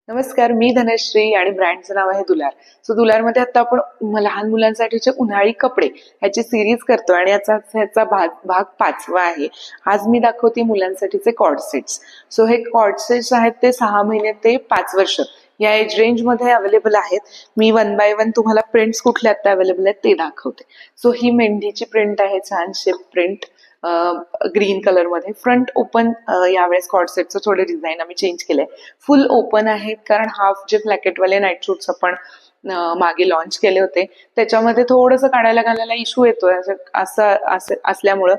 नमस्कार, मी धनश्री आणि ब्रँडचं नाव आहे दुलार. दुलारमध्ये आता आपण लहान मुलांसाठीचे उन्हाळी कपडे ह्याची सिरीज करतोय आणि ह्याचा भाग 5वा आहे. आज मी दाखवते मुलांसाठीचे कॉर्ड सेट्स. हे कॉर्ड सेट्स आहेत ते 6 महिने ते 5 वर्ष या एज रेंज मध्ये अवेलेबल आहेत. मी 1 बाय 1 तुम्हाला प्रिंट्स कुठल्या आता अवेलेबल आहेत ते दाखवते. ही मेंढीची प्रिंट आहे, छान शेप प्रिंट ग्रीन कलर मध्ये. फ्रंट ओपन यावेळेस कॉर्ड सेटचं थोडे डिझाईन आम्ही चेंज केलंय. फुल ओपन आहेत कारण हाफ जे ब्लॅकेटवाले नाईट शूट्स आपण मागे लॉन्च केले होते त्याच्यामध्ये थोडंसं काढायला घालायला इश्यू येतोय असं असल्यामुळं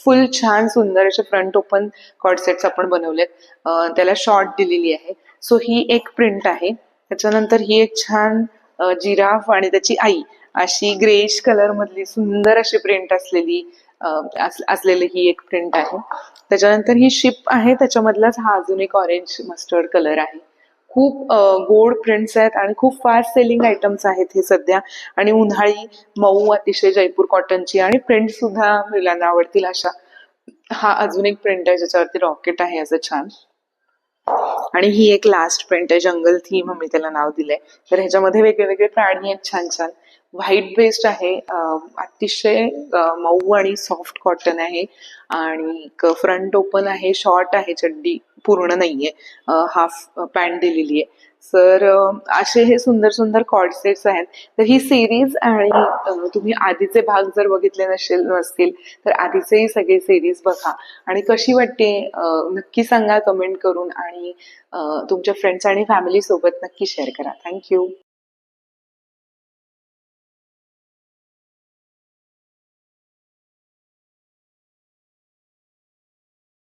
फुल छान सुंदर असे फ्रंट ओपन कॉर्ड सेट्स आपण बनवलेत. त्याला शॉर्ट दिलेली आहे. ही एक प्रिंट आहे. त्याच्यानंतर ही एक छान जिराफ आणि त्याची आई अशी ग्रेश कलर मधली सुंदर अशी प्रिंट असलेली ही एक प्रिंट आहे. त्याच्यानंतर ही शिप आहे, त्याच्यामधलाच हा अजून एक ऑरेंज मस्टर्ड कलर आहे. खूप गोड प्रिंट्स आहेत आणि खूप फास्ट सेलिंग आयटम्स आहेत हे सध्या. आणि उन्हाळी मऊ अतिशय जयपूर कॉटनची आणि प्रिंट सुद्धा मुलांना आवडतील अशा. हा अजून एक प्रिंट आहे ज्याच्यावरती रॉकेट आहे असं छान. आणि ही एक लास्ट प्रिंट आहे, जंगल थीम मी त्याला नाव दिलंय. तर ह्याच्यामध्ये वेगळे वेगळे प्राणी आहेत छान छान. व्हाईट बेस्ड आहे, अतिशय मऊ आणि सॉफ्ट कॉटन आहे आणि फ्रंट ओपन आहे, शॉर्ट आहे, चड्डी पूर्ण नाहीये, हाफ पॅन्ट दिलेली आहे. असे हे सुंदर सुंदर कॉर्ड सेट्स आहेत. तर ही सिरीज आणि तुम्ही आधीचे भाग जर बघितले नसतील तर आधीचेही सगळे सिरीज बघा आणि कशी वाटते नक्की सांगा कमेंट करून आणि तुमच्या फ्रेंड्स आणि फॅमिली सोबत नक्की शेअर करा. थँक्यू.